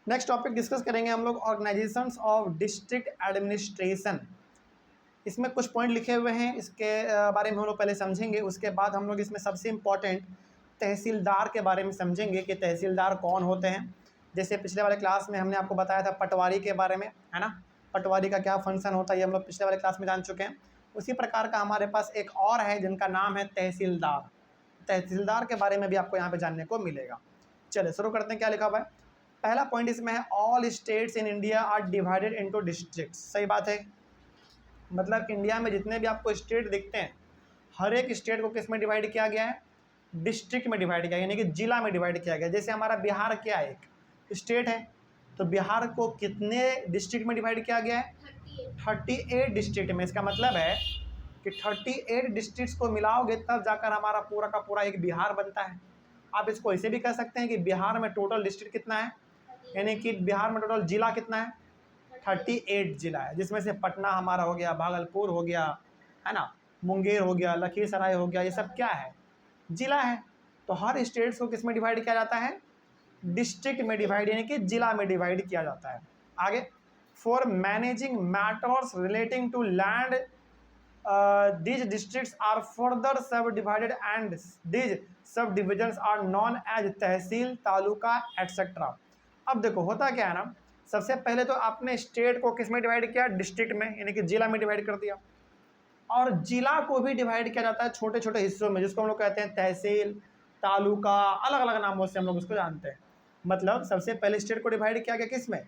Next topic discuss करेंगे हम लोग ऑर्गेनाइजेशंस ऑफ डिस्ट्रिक्ट एडमिनिस्ट्रेशन। इसमें कुछ पॉइंट लिखे हुए हैं, इसके बारे में हम लोग पहले समझेंगे। उसके बाद हम लोग इसमें सबसे इम्पॉर्टेंट तहसीलदार के बारे में समझेंगे कि तहसीलदार कौन होते हैं। जैसे पिछले वाले क्लास में हमने आपको बताया था पटवारी के बारे में, है ना, पटवारी का क्या फंक्शन होता है ये हम लोग पिछले वाले क्लास में जान चुके हैं। उसी प्रकार का हमारे पास एक और है जिनका नाम है तहसीलदार। तहसीलदार के बारे में भी आपको यहाँ पे जानने को मिलेगा। चलिए शुरू करते हैं, क्या लिखा हुआ है। पहला पॉइंट इसमें है all states in India are divided into districts. सही बात है, मतलब इंडिया में जितने भी आपको स्टेट दिखते हैं हर एक स्टेट को किस में डिवाइड किया गया है, डिस्ट्रिक्ट में डिवाइड किया गया, यानी कि जिला में डिवाइड किया गया। जैसे हमारा बिहार क्या है, एक स्टेट है, तो बिहार को कितने डिस्ट्रिक्ट में डिवाइड किया गया है, 38 डिस्ट्रिक्ट में। इसका मतलब है कि 38 डिस्ट्रिक्ट्स को मिलाओगे तब जाकर हमारा पूरा का पूरा एक बिहार बनता है। आप इसको ऐसे भी कह सकते हैं कि बिहार में टोटल डिस्ट्रिक्ट कितना है, यानी कि बिहार में टोटल जिला कितना है, 38 जिला है, जिसमें से पटना हमारा हो गया, भागलपुर हो गया, है ना, मुंगेर हो गया, लखीसराय हो गया, ये सब क्या है, जिला है। तो हर स्टेट्स को किस में डिवाइड किया जाता है, डिस्ट्रिक्ट में डिवाइड, यानी कि जिला में डिवाइड किया जाता है। आगे, for managing matters relating to land these districts are further subdivided and these subdivisions are known as tehsil, taluka etcetera. अब देखो होता क्या है ना, सबसे पहले तो आपने स्टेट को किस में डिवाइड किया, डिस्ट्रिक्ट में, यानी कि जिला में डिवाइड कर दिया। और जिला को भी डिवाइड किया जाता है छोटे छोटे हिस्सों में, जिसको हम लोग कहते हैं तहसील, तालुका, अलग अलग नामों से हम लोग उसको जानते हैं। मतलब सबसे पहले स्टेट को डिवाइड किया गया किस में,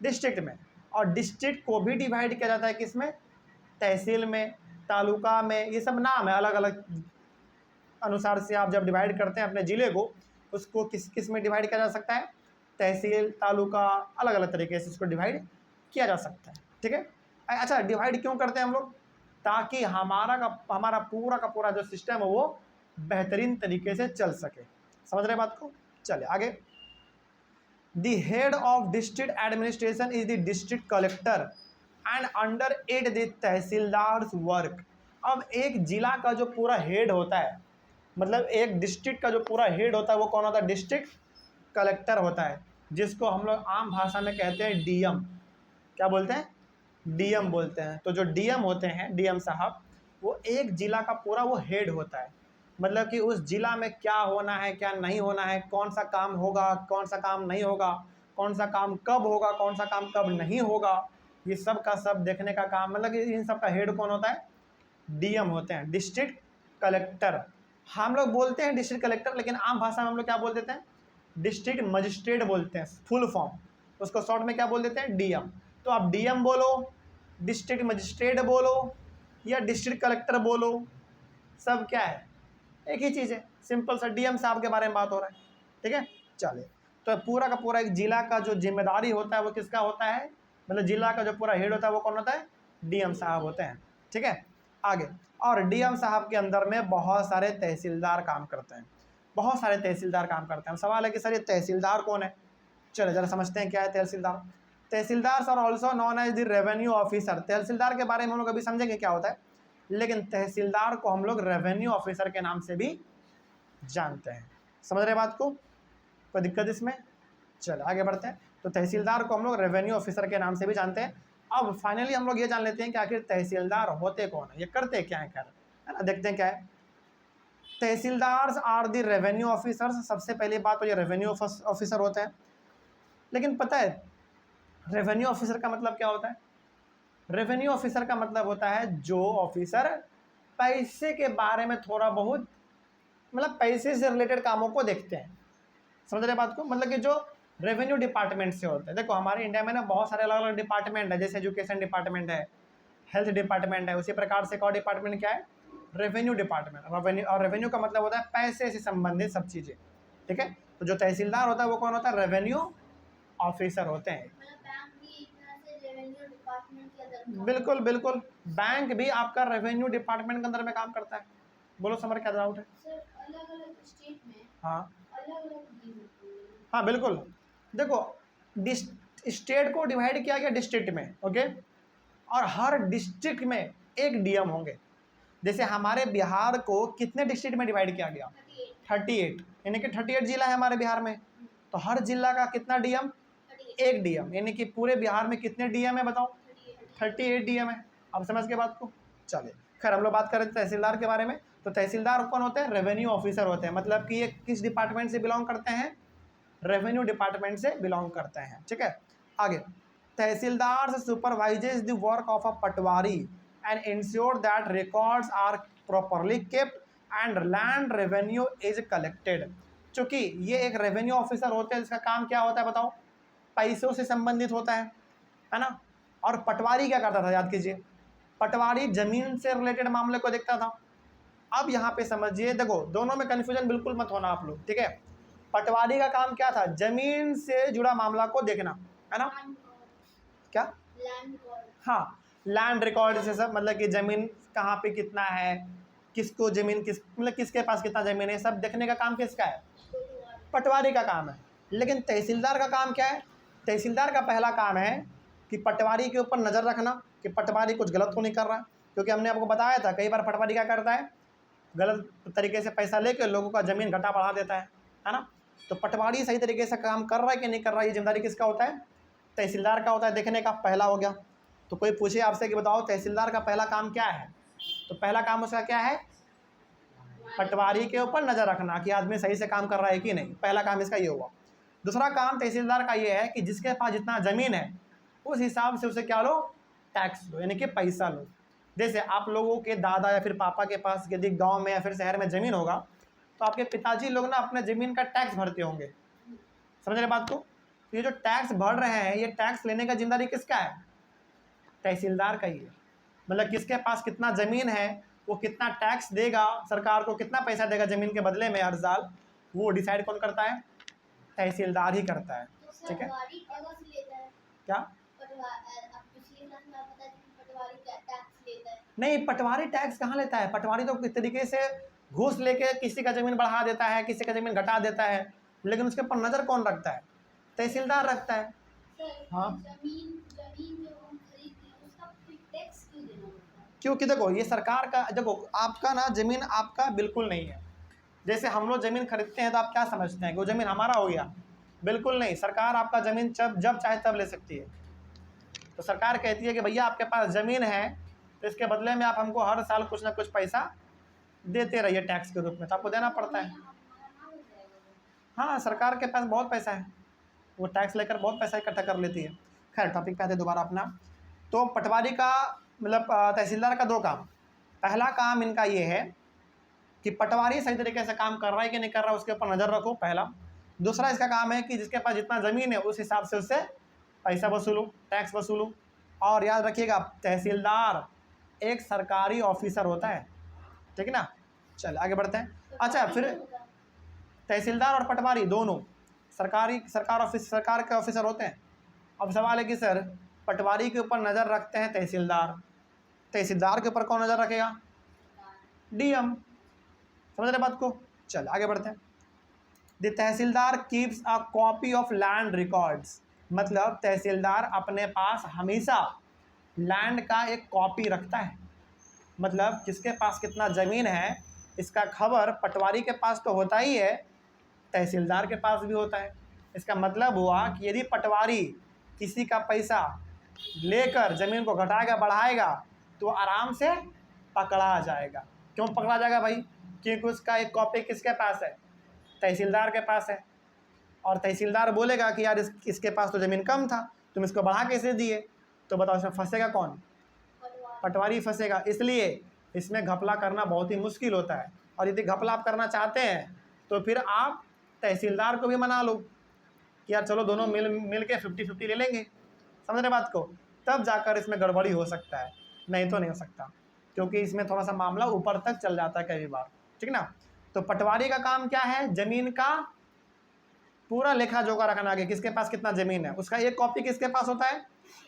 डिस्ट्रिक्ट में, और डिस्ट्रिक्ट को भी डिवाइड किया जाता है किस में, तहसील में, तालुका में। ये सब नाम है, अलग अलग अनुसार से आप जब डिवाइड करते हैं अपने ज़िले को, उसको किस किस में डिवाइड किया जा सकता है, तहसील, तालुका, अलग अलग तरीके से इसको डिवाइड किया जा सकता है। ठीक है, अच्छा डिवाइड क्यों करते हैं हम लोग, ताकि हमारा पूरा का पूरा जो सिस्टम है वो बेहतरीन तरीके से चल सके। समझ रहे बात को, चलिए आगे। The head of district administration is the district collector and under it the tahsildars work. अब एक जिला का जो पूरा हेड होता है, मतलब एक डिस्ट्रिक्ट का जो पूरा हेड होता है वो कौन होता है, डिस्ट्रिक्ट कलेक्टर होता है, जिसको हम लोग आम भाषा में कहते हैं डीएम। क्या बोलते हैं, डीएम बोलते हैं। तो जो डीएम होते हैं, डीएम साहब, वो एक जिला का पूरा वो हेड होता है। मतलब कि उस जिला में क्या होना है क्या नहीं होना है, कौन सा काम होगा कौन सा काम नहीं होगा, कौन सा काम कब होगा कौन सा काम कब नहीं होगा, ये सब का सब देखने का काम, मतलब इन सब का हेड कौन होता है, डीएम होते हैं, डिस्ट्रिक्ट कलेक्टर। हम लोग बोलते हैं डिस्ट्रिक्ट कलेक्टर, लेकिन आम भाषा में हम लोग क्या बोल देते हैं, डिस्ट्रिक्ट मजिस्ट्रेट बोलते हैं, फुल फॉर्म उसको शॉर्ट में क्या बोल देते हैं, डीएम। तो आप डीएम बोलो, डिस्ट्रिक्ट मजिस्ट्रेट बोलो, या डिस्ट्रिक्ट कलेक्टर बोलो, सब क्या है, एक ही चीज़ है। सिंपल सा डीएम साहब के बारे में बात हो रहा है। ठीक है, चलिए। तो पूरा का पूरा एक जिला का जो जिम्मेदारी होता है वो किसका होता है, मतलब जिला का जो पूरा हेड होता है वो कौन होता है, डीएम साहब होते हैं। ठीक है, आगे। और डीएम साहब के अंदर में बहुत सारे तहसीलदार काम करते हैं, बहुत सारे तहसीलदार काम करते हैं। सवाल है कि सर ये तहसीलदार कौन है, चलो जरा समझते हैं क्या है tahsildar. Tahsildar are also known as the revenue officer. Tahsildar के बारे में हम लोग अभी समझेंगे क्या होता है, लेकिन तहसीलदार को हम लोग रेवेन्यू ऑफिसर के नाम से भी जानते हैं। समझ रहे बात को, कोई दिक्कत इसमें, चलो आगे बढ़ते हैं। तो तहसीलदार को हम लोग रेवेन्यू ऑफिसर के नाम से भी जानते हैं। अब फाइनली हम लोग ये जान लेते हैं कि आखिर तहसीलदार होते कौन है, ये करते क्या है, खैर है ना, देखते हैं क्या है। तहसीलदार आर द रेवेन्यू ऑफिसर्स। सबसे पहली बात तो ये रेवेन्यू ऑफिसर होते हैं। लेकिन पता है रेवेन्यू ऑफिसर का मतलब क्या होता है, रेवेन्यू ऑफिसर का मतलब होता है जो ऑफिसर पैसे के बारे में थोड़ा बहुत, मतलब पैसे से रिलेटेड कामों को देखते हैं। समझ रहे बात को, मतलब कि जो रेवेन्यू डिपार्टमेंट से होते हैं। देखो हमारे इंडिया में ना बहुत सारे अलग अलग डिपार्टमेंट है, जैसे एजुकेशन डिपार्टमेंट है, हेल्थ डिपार्टमेंट है, उसी प्रकार से एक और डिपार्टमेंट क्या है, रेवेन्यू डिपार्टमेंट। रेवेन्यू, और रेवेन्यू का मतलब होता है पैसे से संबंधित सब चीज़ें। ठीक है, तो जो तहसीलदार होता है वो कौन होता है, रेवेन्यू ऑफिसर होते हैं। बिल्कुल बिल्कुल, बैंक भी आपका रेवेन्यू डिपार्टमेंट के अंदर में काम करता है। बोलो समर, क्या डाउट है सर, अलग अलग स्टेट में हाँ अलग अलग। हाँ बिल्कुल, देखो स्टेट को डिवाइड किया गया डिस्ट्रिक्ट में, ओके, और हर डिस्ट्रिक्ट में एक डीएम होंगे। जैसे हमारे बिहार को कितने डिस्ट्रिक्ट में डिवाइड किया गया, 38, यानी कि 38 जिला है हमारे बिहार में, तो हर जिला का कितना डीएम, 1 डीएम, यानी कि पूरे बिहार में कितने डीएम है बताओ? 38 डीएम है। अब समझ के बात को? चलिए, खैर हम लोग बात करें तहसीलदार के बारे में। तो तहसीलदार कौन होते हैं? रेवेन्यू ऑफिसर होते हैं। मतलब कि ये किस डिपार्टमेंट से बिलोंग करते हैं? रेवेन्यू डिपार्टमेंट से बिलोंग करते हैं। ठीक है, आगे, तहसीलदार से supervises the work of a patwari and ensure that records are properly kept and land revenue is collected. चूंकि ये एक रेवेन्यू ऑफिसर होते हैं, इसका काम क्या होता है बताओ? पैसों से संबंधित होता है ना। और पटवारी क्या करता था? याद कीजिए, पटवारी जमीन से रिलेटेड मामले को देखता था। अब यहाँ पे समझिए, देखो दोनों में कन्फ्यूजन बिल्कुल मत होना आप लोग, ठीक है। पटवारी का काम क्या था? जमीन से जुड़ा मामला को देखना, है ना। क्या? हाँ, लैंड रिकॉर्ड से सब, मतलब कि जमीन कहाँ पे कितना है, किसको जमीन किस, मतलब किसके पास कितना जमीन है, सब देखने का काम किसका है? पटवारी का काम है। लेकिन तहसीलदार का काम क्या है? तहसीलदार का पहला काम है कि पटवारी के ऊपर नज़र रखना कि पटवारी कुछ गलत तो नहीं कर रहा है। क्योंकि हमने आपको बताया था कई बार पटवारी क्या करता है? गलत तरीके से पैसा लेकर लोगों का ज़मीन घटा बढ़ा देता है ना। तो पटवारी सही तरीके से काम कर रहा है कि नहीं कर रहा है, ये जिम्मेदारी किसका होता है? तहसीलदार का होता है, देखने का। पहला हो गया। तो कोई पूछे आपसे कि बताओ तहसीलदार का पहला काम क्या है, तो पहला काम उसका क्या है? पटवारी के ऊपर नज़र रखना कि आदमी सही से काम कर रहा है कि नहीं। पहला काम इसका ये हुआ। दूसरा काम तहसीलदार का ये है कि जिसके पास जितना ज़मीन है उस हिसाब से उसे क्या लो? टैक्स लो, यानी कि पैसा लो। जैसे आप लोगों के दादा या फिर पापा के पास यदि गांव में या फिर शहर में ज़मीन होगा तो आपके पिताजी लोग ना अपने ज़मीन का टैक्स भरते होंगे। समझ रहे बात को? तो ये जो टैक्स भर रहे हैं, ये टैक्स लेने का जिम्मेदारी किसका है? तहसीलदार का ही है। मतलब किसके पास कितना ज़मीन है, वो कितना टैक्स देगा सरकार को, कितना पैसा देगा ज़मीन के बदले में हर साल, वो डिसाइड कौन करता है? तहसीलदार ही करता है। ठीक है, क्या? नहीं, पटवारी टैक्स कहाँ लेता है? पटवारी तो किस तरीके से घूस लेके किसी का ज़मीन बढ़ा देता है, किसी का ज़मीन घटा देता है, लेकिन उसके ऊपर नज़र कौन रखता है? तहसीलदार रखता है। हाँ, क्योंकि देखो ये सरकार का, देखो आपका ना ज़मीन आपका बिल्कुल नहीं है। जैसे हम लोग ज़मीन खरीदते हैं तो आप क्या समझते हैं कि वो ज़मीन हमारा हो गया? बिल्कुल नहीं। सरकार आपका ज़मीन जब चाहे तब ले सकती है। तो सरकार कहती है कि भैया आपके पास ज़मीन है तो इसके बदले में आप हमको हर साल कुछ ना कुछ पैसा देते रहिए टैक्स के रूप में, तो आपको देना पड़ता है। हाँ, सरकार के पास बहुत पैसा है, वो टैक्स लेकर बहुत पैसा इकट्ठा कर लेती है। खैर टॉपिक पे आते दोबारा अपना। तो पटवारी का मतलब तहसीलदार का दो काम। पहला काम इनका ये है कि पटवारी सही तरीके से काम कर रहा है कि नहीं कर रहा है उसके ऊपर नज़र रखो, पहला। दूसरा इसका काम है कि जिसके पास जितना ज़मीन है उस हिसाब से उससे पैसा वसूलो, टैक्स वसूलो। और याद रखिएगा तहसीलदार एक सरकारी ऑफिसर होता है, ठीक है ना। चल आगे बढ़ते हैं। अच्छा, फिर तहसीलदार और पटवारी दोनों सरकार के ऑफिसर होते हैं। अब सवाल है कि सर पटवारी के ऊपर नज़र रखते हैं तहसीलदार, तहसीलदार के ऊपर कौन नज़र रखेगा? डीएम। समझ रहे बात को? चल आगे बढ़ते हैं। The tehsildar keeps a copy of land records. मतलब तहसीलदार अपने पास हमेशा लैंड का एक कॉपी रखता है। मतलब किसके पास कितना ज़मीन है इसका खबर पटवारी के पास तो होता ही है, तहसीलदार के पास भी होता है। इसका मतलब हुआ कि यदि पटवारी किसी का पैसा लेकर ज़मीन को घटाएगा बढ़ाएगा तो आराम से पकड़ा जाएगा। क्यों पकड़ा जाएगा भाई? क्योंकि उसका एक कॉपी किसके पास है? तहसीलदार के पास है। और तहसीलदार बोलेगा कि यार इसके पास तो ज़मीन कम था, तुम इसको बढ़ा कैसे दिए? तो बताओ इसमें फंसेगा कौन? पटवारी फंसेगा। इसलिए इसमें घपला करना बहुत ही मुश्किल होता है। और यदि घपला आप करना चाहते हैं तो फिर आप तहसीलदार को भी मना लो कि यार चलो दोनों मिल के 50-50 ले लेंगे। समझ रहे बात को? तब जाकर इसमें गड़बड़ी हो सकता है, नहीं तो नहीं हो सकता, क्योंकि इसमें थोड़ा सा मामला ऊपर तक चल जाता है कई बार, ठीक ना। तो पटवारी का काम क्या है? ज़मीन का पूरा लेखा जोखा रखना, आगे किसके पास कितना ज़मीन है उसका एक कॉपी किसके पास होता है?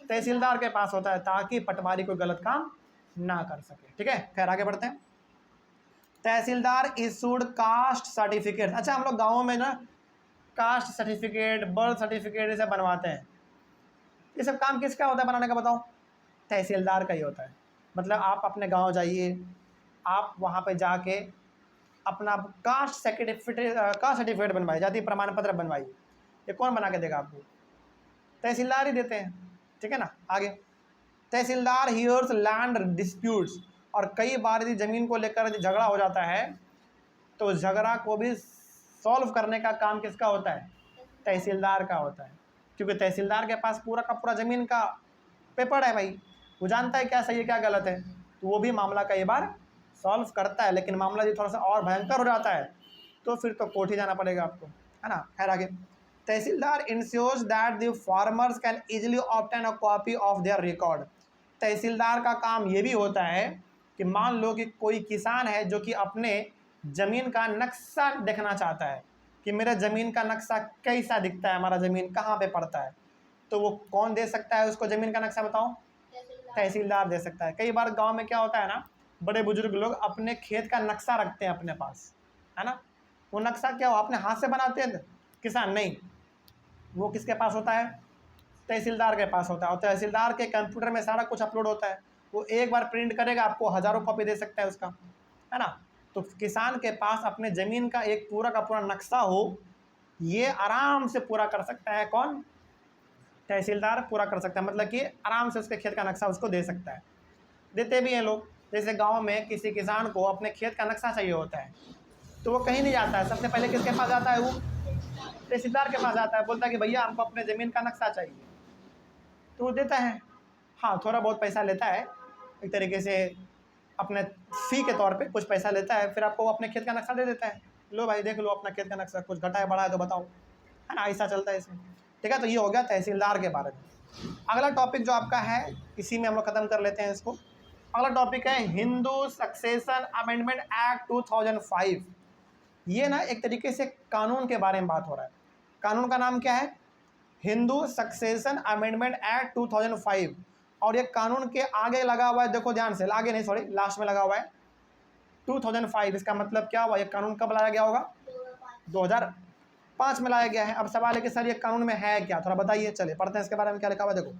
तहसीलदार के पास होता है, ताकि पटवारी कोई गलत काम ना कर सके। ठीक है, खैर आगे बढ़ते हैं। तहसीलदार इशूड कास्ट सर्टिफिकेट। अच्छा, हम लोग गाँवों में ना कास्ट सर्टिफिकेट, बर्थ सर्टिफिकेट ये सब बनवाते हैं। ये सब काम किसका होता है बनाने का बताओ? तहसीलदार का ही होता है। मतलब आप अपने गांव जाइए, आप वहां पे जाके अपना कास्ट सर्टिफिकेट बनवाइए, जाति प्रमाण पत्र बनवाइए। ये कौन बना के देगा आपको? तहसीलदार ही देते हैं, ठीक है ना। आगे, तहसीलदार हियर्स लैंड डिस्प्यूट्स, और कई बार यदि ज़मीन को लेकर यदि झगड़ा हो जाता है तो उस झगड़ा को भी सॉल्व करने का काम किसका होता है? तहसीलदार का होता है, क्योंकि तहसीलदार के पास पूरा का पूरा ज़मीन का पेपर है भाई, वो जानता है क्या सही है क्या गलत है, तो वो भी मामला कई बार सॉल्व करता है। लेकिन मामला यदि थोड़ा सा और भयंकर हो जाता है तो फिर तो कोर्ट ही जाना पड़ेगा आपको, है ना। खैर आगे, tahsildar ensures that the farmers can easily obtain a copy of their record. Tahsildar का काम ये भी होता है कि मान लो कि कोई किसान है जो कि अपने ज़मीन का नक्शा देखना चाहता है कि मेरा ज़मीन का नक्शा कैसा दिखता है, हमारा ज़मीन कहाँ पे पड़ता है, तो वो कौन दे सकता है उसको ज़मीन का नक्शा? बताओ, तहसीलदार दे सकता है। कई बार गांव में क्या होता है ना, बड़े बुजुर्ग लोग अपने खेत का नक्शा रखते हैं अपने पास, है ना। वो नक्शा क्या हो, अपने हाथ से बनाते हैं किसान? नहीं, वो किसके पास होता है? तहसीलदार के पास होता है। और तहसीलदार के कंप्यूटर में सारा कुछ अपलोड होता है, वो एक बार प्रिंट करेगा आपको हज़ारों कॉपी दे सकता है उसका, है ना। तो किसान के पास अपने ज़मीन का एक पूरा का पूरा नक्शा हो, ये आराम से पूरा कर सकता है कौन? तहसीलदार पूरा कर सकता है, मतलब कि आराम से उसके खेत का नक्शा उसको दे सकता है। देते भी हैं लोग, जैसे गांव में किसी किसान को अपने खेत का नक्शा चाहिए होता है तो वो कहीं नहीं जाता है, सबसे पहले किसके पास जाता है? वो तहसीलदार के पास जाता है, बोलता है कि भैया हमको अपने ज़मीन का नक्शा चाहिए, तो वो देता है। हाँ, थोड़ा बहुत पैसा लेता है, एक तरीके से अपने फ़ी के तौर पे कुछ पैसा लेता है, फिर आपको अपने खेत का नक्शा दे देता है, लो भाई देख लो अपना खेत का नक्शा, कुछ घटा है बढ़ा है तो बताओ, है ना। ऐसा चलता है इसमें, ठीक है। तो ये हो गया तहसीलदार के बारे में। अगला टॉपिक जो आपका है, इसी में हम लोग ख़त्म कर लेते हैं इसको। अगला टॉपिक है हिंदू सक्सेशन अमेंडमेंट एक्ट 2005। ये ना एक तरीके से कानून के बारे में बात हो रहा है। कानून का नाम क्या है? Hindu succession amendment act 2005। और ये कानून के आगे लगा हुआ है, देखो ध्यान से, आगे नहीं सॉरी लास्ट में लगा हुआ है 2005। इसका मतलब क्या हुआ? ये कानून कब लाया गया होगा? 2005 में लाया गया है। अब सवाल है कि सर ये कानून में है क्या, थोड़ा बताइए। चलिए पढ़ते हैं इसके बारे में क्या लिखा हुआ है, देखो।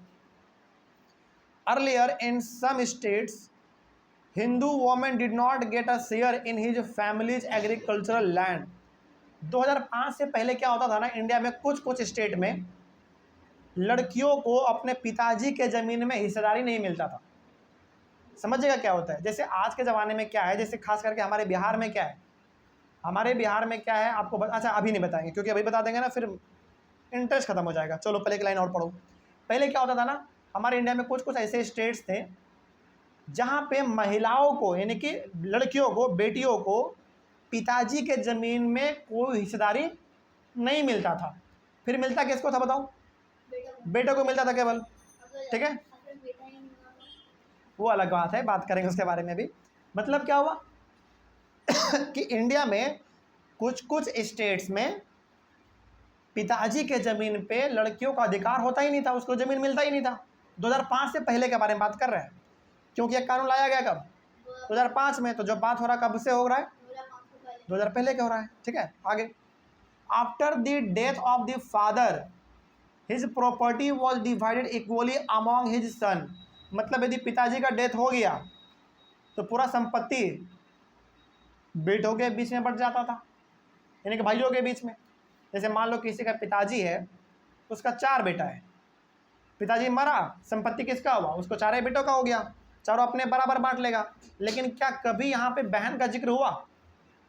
Earlier in some states Hindu women did not get a share in his families agricultural land. 2005 से पहले क्या होता था ना, इंडिया में कुछ कुछ स्टेट में लड़कियों को अपने पिताजी के ज़मीन में हिस्सेदारी नहीं मिलता था। समझिएगा क्या होता है, जैसे आज के ज़माने में क्या है, जैसे खास करके हमारे बिहार में क्या है, हमारे बिहार में क्या है आपको अच्छा अभी नहीं बताएंगे, क्योंकि अभी बता देंगे ना फिर इंटरेस्ट खत्म हो जाएगा। चलो पहले एक लाइन और पढ़ो। पहले क्या होता था ना, हमारे इंडिया में कुछ कुछ ऐसे स्टेट्स थे जहाँ पे महिलाओं को, यानी कि लड़कियों को, बेटियों को पिताजी के ज़मीन में कोई हिस्सेदारी नहीं मिलता था। फिर मिलता किसको था बताओ? बेटों को मिलता था केवल, ठीक है। वो अलग बात है, बात करेंगे उसके बारे में भी। मतलब क्या हुआ कि इंडिया में कुछ कुछ स्टेट्स में पिताजी के ज़मीन पे लड़कियों का अधिकार होता ही नहीं था, उसको ज़मीन मिलता ही नहीं था। 2005 से पहले के बारे में बात कर रहे हैं, क्योंकि यह कानून लाया गया कब? 2005 में। तो जो बात हो रहा है कब से हो रहा है? 2000 पहले के हो रहा है, ठीक है। आगे, after the death of the father his property was divided equally among his son. मतलब यदि पिताजी का डेथ हो गया तो पूरा संपत्ति बेटों के बीच में बंट जाता था, यानी कि भाइयों के बीच में। जैसे मान लो किसी का पिताजी है, उसका 4 बेटा है, पिताजी मरा, संपत्ति किसका हुआ? उसको 4 बेटों का हो गया, चारों अपने बराबर बांट लेगा। लेकिन क्या कभी यहाँ पे बहन का जिक्र हुआ?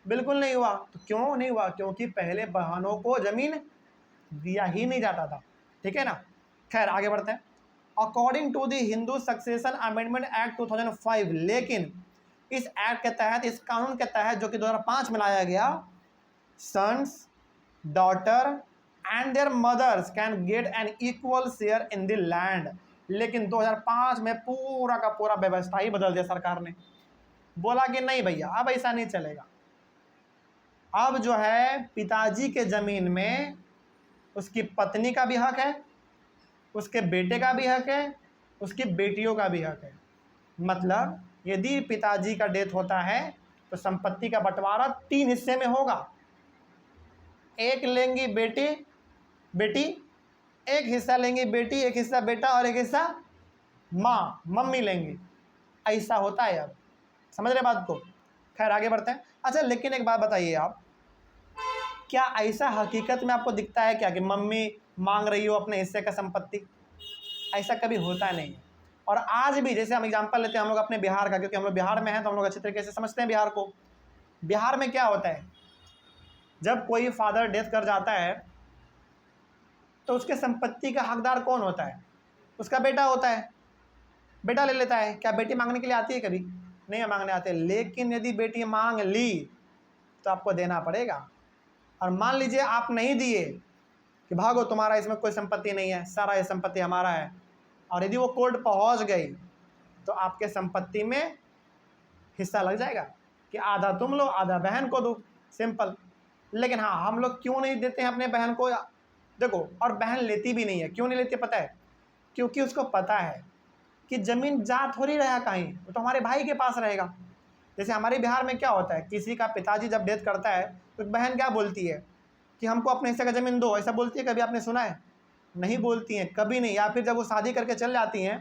बिल्कुल नहीं हुआ। तो क्यों नहीं हुआ? क्योंकि पहले बहनों को ज़मीन दिया ही नहीं जाता था, ठीक है ना। खैर आगे बढ़ते हैं। According to the Hindu succession amendment act 2005, लेकिन इस एक्ट के तहत, इस कानून के तहत जो कि 2005 में लाया गया, sons, daughter and their mothers can get an equal share in the land. लेकिन 2005 में पूरा का पूरा व्यवस्था ही बदल दिया सरकार ने। बोला कि नहीं भैया अब ऐसा नहीं चलेगा, अब जो है पिताजी के ज़मीन में उसकी पत्नी का भी हक है, उसके बेटे का भी हक है, उसकी बेटियों का भी हक है। मतलब यदि पिताजी का डेथ होता है तो संपत्ति का बंटवारा 3 हिस्से में होगा। एक लेंगी बेटी, एक हिस्सा लेंगी बेटी, एक हिस्सा बेटा और एक हिस्सा माँ, मम्मी लेंगी। ऐसा होता है। अब समझ रहे बात को? खैर आगे बढ़ते हैं। अच्छा लेकिन एक बात बताइए आप, क्या ऐसा हकीकत में आपको दिखता है क्या कि मम्मी मांग रही हो अपने हिस्से का संपत्ति? ऐसा कभी होता नहीं है। और आज भी, जैसे हम एग्जांपल लेते हैं हम लोग अपने बिहार का, क्योंकि हम लोग बिहार में हैं तो हम लोग अच्छे तरीके से समझते हैं बिहार को। बिहार में क्या होता है, जब कोई फादर डेथ कर जाता है तो उसके संपत्ति का हकदार कौन होता है? उसका बेटा होता है। बेटा ले लेता है। क्या बेटी मांगने के लिए आती है? कभी नहीं मांगने आते। लेकिन यदि बेटी मांग ली तो आपको देना पड़ेगा। और मान लीजिए आप नहीं दिए कि भागो, तुम्हारा इसमें कोई संपत्ति नहीं है, सारा ये संपत्ति हमारा है, और यदि वो कोर्ट पहुंच गई तो आपके संपत्ति में हिस्सा लग जाएगा कि आधा तुम लो, आधा बहन को दो, सिंपल। लेकिन हाँ, हम लोग क्यों नहीं देते हैं अपने बहन को? देखो, और बहन लेती भी नहीं है। क्यों नहीं लेती पता है? क्योंकि उसको पता है कि ज़मीन जा थोड़ी रहा कहीं, वो तो हमारे भाई के पास रहेगा। जैसे हमारे बिहार में क्या होता है, किसी का पिताजी जब डेथ करता है तो बहन क्या बोलती है कि हमको अपने हिस्से का ज़मीन दो, ऐसा बोलती है? कभी आपने सुना है? नहीं बोलती हैं, कभी नहीं। या फिर जब वो शादी करके चल जाती हैं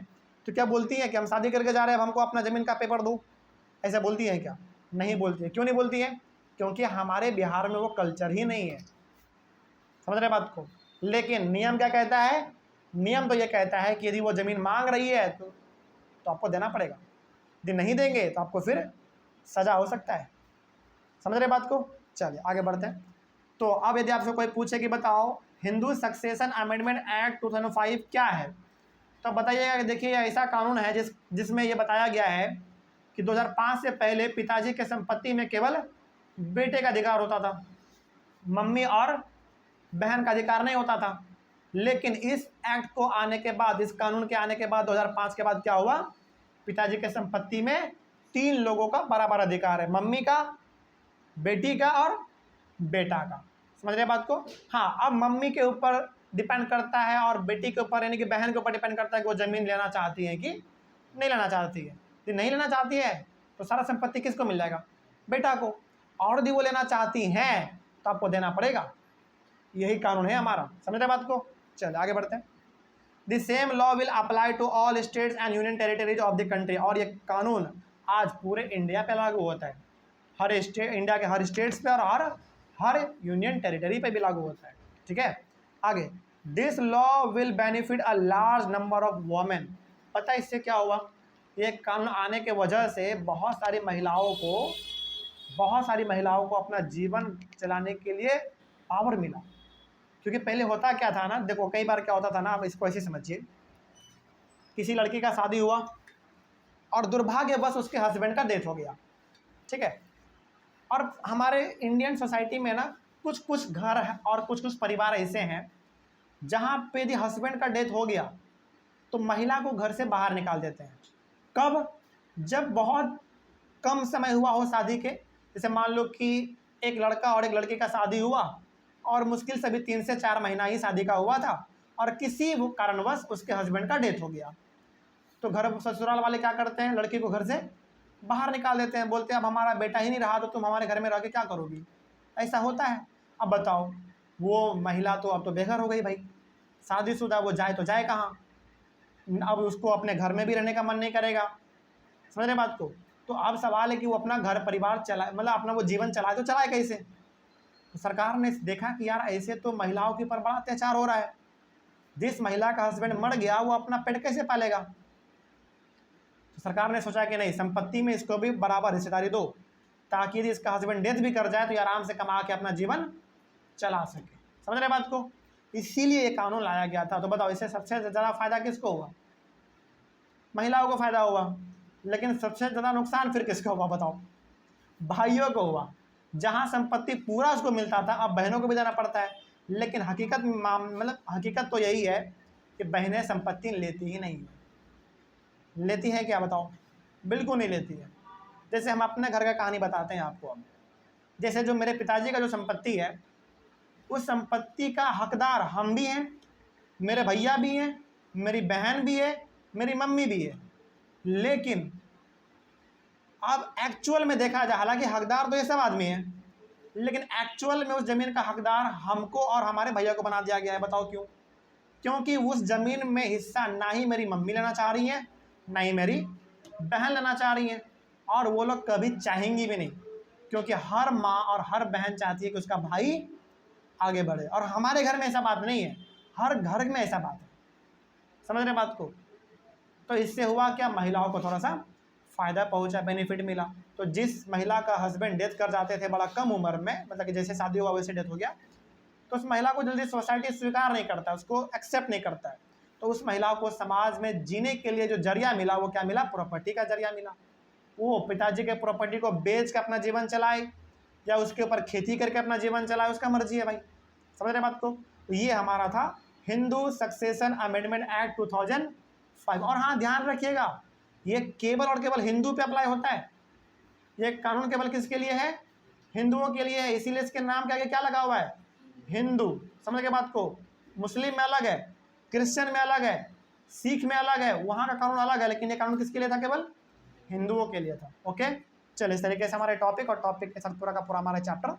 तो क्या बोलती हैं कि हम शादी करके जा रहे हैं, अब हमको अपना ज़मीन का पेपर दो, ऐसा बोलती हैं क्या? नहीं बोलती है। क्यों नहीं बोलती है? क्योंकि हमारे बिहार में वो कल्चर ही नहीं है। समझ रहे बात को? लेकिन नियम क्या कहता है? नियम तो ये कहता है कि यदि वो ज़मीन मांग रही है तो आपको देना पड़ेगा। यदि नहीं देंगे तो आपको फिर सज़ा हो सकता है। समझ रहे बात को? चलिए आगे बढ़ते हैं। तो अब यदि आपसे कोई पूछे कि बताओ हिंदू सक्सेशन अमेंडमेंट एक्ट 2005 क्या है, तो बताइएगा कि देखिए ये ऐसा कानून है जिसमें ये बताया गया है कि 2005 से पहले पिताजी के संपत्ति में केवल बेटे का अधिकार होता था, मम्मी और बहन का अधिकार नहीं होता था। लेकिन इस एक्ट को आने के बाद, इस कानून के आने के बाद 2005 के बाद क्या हुआ? पिताजी के संपत्ति में 3 लोगों का बराबर अधिकार है, मम्मी का, बेटी का और बेटा का। समझ रहे बात को? हाँ, अब मम्मी के ऊपर डिपेंड करता है और बेटी के ऊपर यानी कि बहन के ऊपर डिपेंड करता है कि वो ज़मीन लेना चाहती है कि नहीं लेना चाहती है। यदि नहीं लेना चाहती है तो सारा संपत्ति किसको मिल जाएगा? बेटा को। और यदि वो लेना चाहती हैं तो आपको देना पड़ेगा। यही कानून है हमारा। समझ रहे बात को? चलिए आगे बढ़ते हैं। The same law will apply to all states and union territories of the country. और ये कानून आज पूरे इंडिया पे लागू होता है, हर स्टेट, इंडिया के हर स्टेट्स पे और हर यूनियन टेरिटरी पे भी लागू होता है। ठीक है, आगे। This law will benefit a large number of women. पता है इससे क्या हुआ? ये कानून आने के वजह से बहुत सारी महिलाओं को अपना जीवन चलाने के लिए पावर मिला। क्योंकि पहले होता क्या था ना, देखो कई बार क्या होता था ना, आप इसको ऐसे समझिए, किसी लड़की का शादी हुआ और दुर्भाग्यवश उसके हस्बैंड का डेथ हो गया। ठीक है, और हमारे इंडियन सोसाइटी में ना कुछ कुछ घर है और कुछ कुछ परिवार ऐसे हैं जहाँ पे यदि हस्बैंड का डेथ हो गया तो महिला को घर से बाहर निकाल देते हैं। कब? जब बहुत कम समय हुआ हो शादी के। जैसे मान लो कि एक लड़का और एक लड़की का शादी हुआ और मुश्किल से भी 3 से 4 महीना ही शादी का हुआ था और किसी कारणवश उसके हस्बैंड का डेथ हो गया, तो घर ससुराल वाले क्या करते हैं? लड़की को घर से बाहर निकाल देते हैं। बोलते हैं अब हमारा बेटा ही नहीं रहा तो तुम हमारे घर में रह के क्या करोगी? ऐसा होता है। अब बताओ, वो महिला तो अब तो बेघर हो गई भाई, शादीशुदा, वो जाए तो जाए कहाँ? अब उसको अपने घर में भी रहने का मन नहीं करेगा। समझ रहे बात को? तो अब सवाल है कि वो अपना घर परिवार चलाए, मतलब अपना वो जीवन चलाए तो चलाए कैसे? तो सरकार ने देखा कि यार ऐसे तो महिलाओं के ऊपर बड़ा अत्याचार हो रहा है। जिस महिला का हस्बैंड मर गया वो अपना पेट कैसे पालेगा? तो सरकार ने सोचा कि नहीं, संपत्ति में इसको भी बराबर हिस्सेदारी दो, ताकि यदि इसका हस्बैंड डेथ भी कर जाए तो ये आराम से कमा के अपना जीवन चला सके। समझ रहे बात को? इसीलिए ये कानून लाया गया था। तो बताओ इससे सबसे ज़्यादा फायदा किसको हुआ? महिलाओं को फायदा हुआ। लेकिन सबसे ज़्यादा नुकसान फिर किसको हुआ बताओ? भाइयों को हुआ। जहाँ संपत्ति पूरा उसको मिलता था अब बहनों को भी देना पड़ता है। लेकिन हकीकत मतलब हकीकत तो यही है कि बहनें संपत्ति लेती ही नहीं है। लेती हैं क्या बताओ? बिल्कुल नहीं लेती है। जैसे हम अपने घर का कहानी बताते हैं आपको। अब जैसे जो मेरे पिताजी का जो संपत्ति है, उस संपत्ति का हकदार हम भी हैं, मेरे भैया भी हैं, मेरी बहन भी है, मेरी मम्मी भी है। लेकिन अब एक्चुअल में देखा जाए, हालांकि हकदार तो ये सब आदमी हैं, लेकिन एक्चुअल में उस ज़मीन का हकदार हमको और हमारे भैया को बना दिया गया है। बताओ क्यों? क्योंकि उस ज़मीन में हिस्सा ना ही मेरी मम्मी लेना चाह रही है, ना ही मेरी बहन लेना चाह रही है, और वो लोग कभी चाहेंगी भी नहीं। क्योंकि हर माँ और हर बहन चाहती है कि उसका भाई आगे बढ़े। और हमारे घर में ऐसा बात नहीं है, हर घर में ऐसा बात है, समझ रहे बात को। तो इससे हुआ क्या, महिलाओं को थोड़ा सा फ़ायदा पहुंचा, बेनिफिट मिला। तो जिस महिला का हस्बैंड डेथ कर जाते थे बड़ा कम उम्र में, मतलब कि जैसे शादी हुआ वैसे डेथ हो गया, तो उस महिला को जल्दी सोसाइटी स्वीकार नहीं करता, उसको एक्सेप्ट नहीं करता है। तो उस महिला को समाज में जीने के लिए जो जरिया मिला वो क्या मिला, प्रॉपर्टी का जरिया मिला। वो पिताजी के प्रॉपर्टी को बेच के अपना जीवन चलाए या उसके ऊपर खेती करके अपना जीवन चलाए, उसका मर्जी है भाई, समझ रहे बात को। तो ये हमारा था हिंदू सक्सेशन अमेंडमेंट एक्ट 2005। और हाँ ध्यान रखिएगा, ये केवल और केवल हिंदू पे अप्लाई होता है, ये कानून केवल किसके लिए है, हिंदुओं के लिए है, इसीलिए इसके नाम के आगे क्या लगा हुआ है, हिंदू, समझ के बात को। मुस्लिम में अलग है, क्रिश्चियन में अलग है, सिख में अलग है, वहाँ का कानून अलग है, लेकिन ये कानून किसके लिए था, केवल हिंदुओं के लिए था। ओके, चलिए इस तरीके से हमारे टॉपिक और टॉपिक के साथ पूरा का पूरा हमारा चैप्टर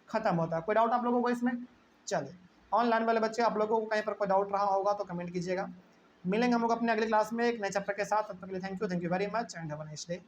खत्म होता है। कोई डाउट आप लोगों को इसमें? चलिए, ऑनलाइन वाले बच्चे आप लोगों को कहीं पर कोई डाउट रहा होगा तो कमेंट कीजिएगा। मिलेंगे हम लोग अपने अगले क्लास में एक नए चैप्टर के साथ। तब तक के लिए thank you very much and have a nice day.